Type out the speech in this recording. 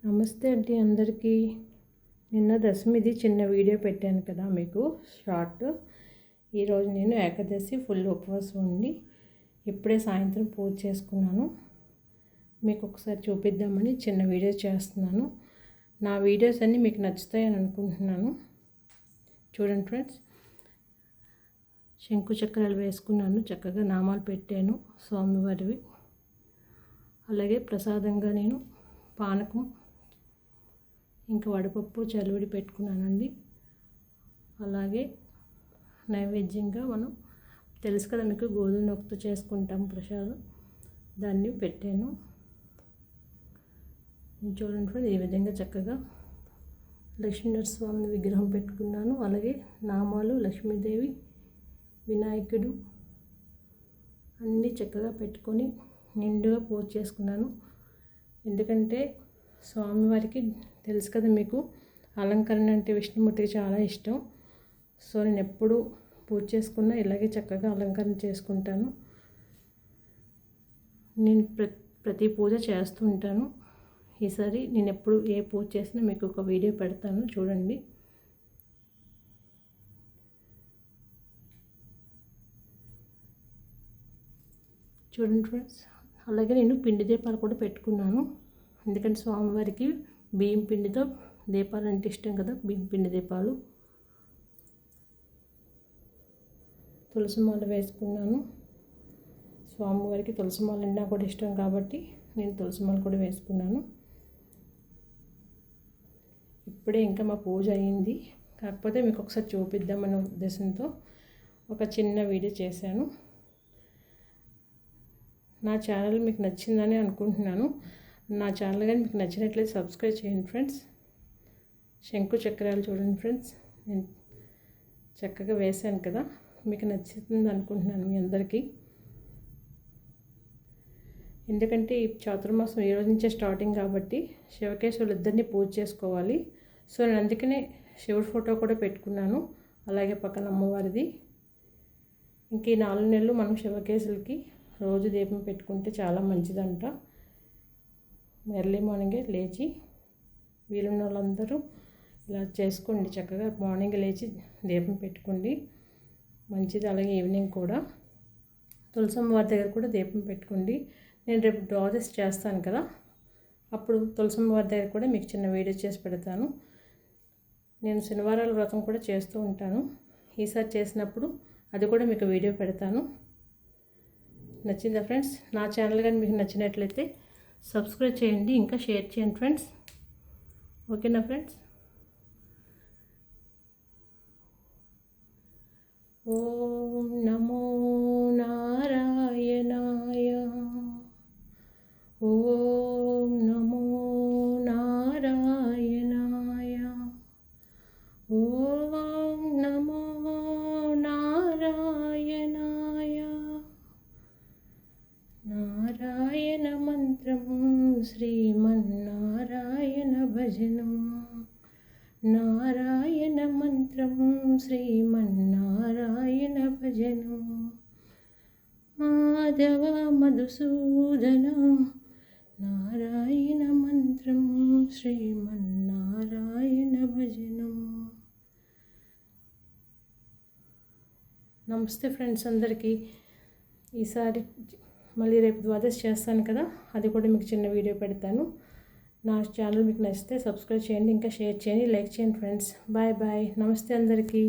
నమస్తే అండి అందరికీ. నిన్న దశమిది చిన్న వీడియో పెట్టాను కదా మీకు షార్ట్. ఈరోజు నేను ఏకాదశి ఫుల్ ఉపవాసం ఉండి ఇప్పుడే సాయంత్రం పూజ చేసుకున్నాను. మీకు ఒకసారి చూపిద్దామని చిన్న వీడియో చేస్తున్నాను. నా వీడియోస్ అన్నీ మీకు నచ్చుతాయని అనుకుంటున్నాను. చూడండి ఫ్రెండ్స్, శంకు చక్రాలు వేసుకున్నాను, చక్కగా నామాలు పెట్టాను స్వామివారివి. అలాగే ప్రసాదంగా నేను పానకం ఇంకా వడపప్పు చలివిడి పెట్టుకున్నానండి. అలాగే నైవేద్యంగా మనం తెలుసు కదా మీకు, గోధుమ నొక్కుతో చేసుకుంటాం ప్రసాదం, దాన్ని పెట్టాను. చూడండి ఫ్రెండ్, ఈ విధంగా చక్కగా లక్ష్మీనరస్వామి విగ్రహం పెట్టుకున్నాను. అలాగే నామాలు, లక్ష్మీదేవి, వినాయకుడు అన్నీ చక్కగా పెట్టుకొని నిండుగా పూజ చేసుకున్నాను. ఎందుకంటే స్వామివారికి తెలుసు కదా మీకు, అలంకరణ అంటే విష్ణుమూర్తికి చాలా ఇష్టం. సో నేను ఎప్పుడు పూజ చేసుకున్నా ఇలాగే చక్కగా అలంకరణ చేసుకుంటాను. నేను ప్రతి పూజ చేస్తూ ఉంటాను. ఈసారి నేను ఎప్పుడు ఏ పూజ చేసినా మీకు ఒక వీడియో పెడతాను, చూడండి. చూడండి ఫ్రెండ్స్, అలాగే నేను పిండి దీపాలు కూడా పెట్టుకున్నాను. ఎందుకంటే స్వామివారికి బియ్యం పిండితో దీపాలు అంటే ఇష్టం కదా, బియ్యం పిండి దీపాలు. తులసి మాల వేసుకున్నాను. స్వామివారికి తులసి మాల అంటే కూడా ఇష్టం కాబట్టి నేను తులసి మాల కూడా వేసుకున్నాను. ఇప్పుడే ఇంకా మా పూజ అయ్యింది, కాకపోతే మీకు ఒకసారి చూపిద్దామనే ఉద్దేశంతో ఒక చిన్న వీడియో చేశాను. నా ఛానల్ మీకు నచ్చిందని అనుకుంటున్నాను. నా ఛానల్ కానీ మీకు నచ్చినట్లయితే సబ్స్క్రైబ్ చేయండి ఫ్రెండ్స్. శంకు చక్రాలు చూడండి ఫ్రెండ్స్, నేను చక్కగా వేశాను కదా, మీకు నచ్చుతుంది అనుకుంటున్నాను మీ అందరికీ. ఎందుకంటే ఈ చాతుర్మాసం ఈ రోజు నుంచే స్టార్టింగ్ కాబట్టి శివకేశవులు ఇద్దరిని పూజ చేసుకోవాలి. సో నేను అందుకనే శివుడి ఫోటో కూడా పెట్టుకున్నాను, అలాగే పక్కన అమ్మవారిది. ఇంక ఈ 4 నెలలు మనం శివకేశవులకి రోజు దీపం పెట్టుకుంటే చాలా మంచిదంట. ఎర్లీ మార్నింగే లేచి వీలున్న వాళ్ళందరూ ఇలా చేసుకోండి, చక్కగా మార్నింగ్ లేచి దీపం పెట్టుకోండి, మంచిది. అలాగే ఈవినింగ్ కూడా తులసమ్మ వారి దగ్గర కూడా దీపం పెట్టుకోండి. నేను రేపు ద్వాదశి చేస్తాను కదా, అప్పుడు తులసమ్మ వారి దగ్గర కూడా మీకు చిన్న వీడియో చేసి పెడతాను. నేను శనివారాల వ్రతం కూడా చేస్తూ ఉంటాను. ఈసారి చేసినప్పుడు అది కూడా మీకు వీడియో పెడతాను. నచ్చిందా ఫ్రెండ్స్? నా ఛానల్ కానీ మీకు నచ్చినట్లయితే సబ్స్క్రైబ్ చేయండి, ఇంకా షేర్ చేయండి ఫ్రెండ్స్. ఓకేనా ఫ్రెండ్స్? ఓం నమో నారాయణాయ, ఓం నమో నారాయణాయ, ఓం నమో నారాయణాయ. నారాయణ మంత్రం శ్రీమన్నారాయణ భజనం, నారాయణ మంత్రం శ్రీమన్నారాయణ భజనం. మాధవ మధుసూదన నారాయణ మంత్రం శ్రీమన్నారాయణ భజనం. నమస్తే ఫ్రెండ్స్ అందరికీ. ఈసారి మళ్ళీ రేపు ద్వాదశి చేస్తాను కదా, అది కూడా మీకు చిన్న వీడియో పెడతాను. నా ఛానల్ మీకు నచ్చితే సబ్స్క్రైబ్ చేయండి, ఇంకా షేర్ చేయండి, లైక్ చేయండి ఫ్రెండ్స్. Bye bye. నమస్తే అందరికీ.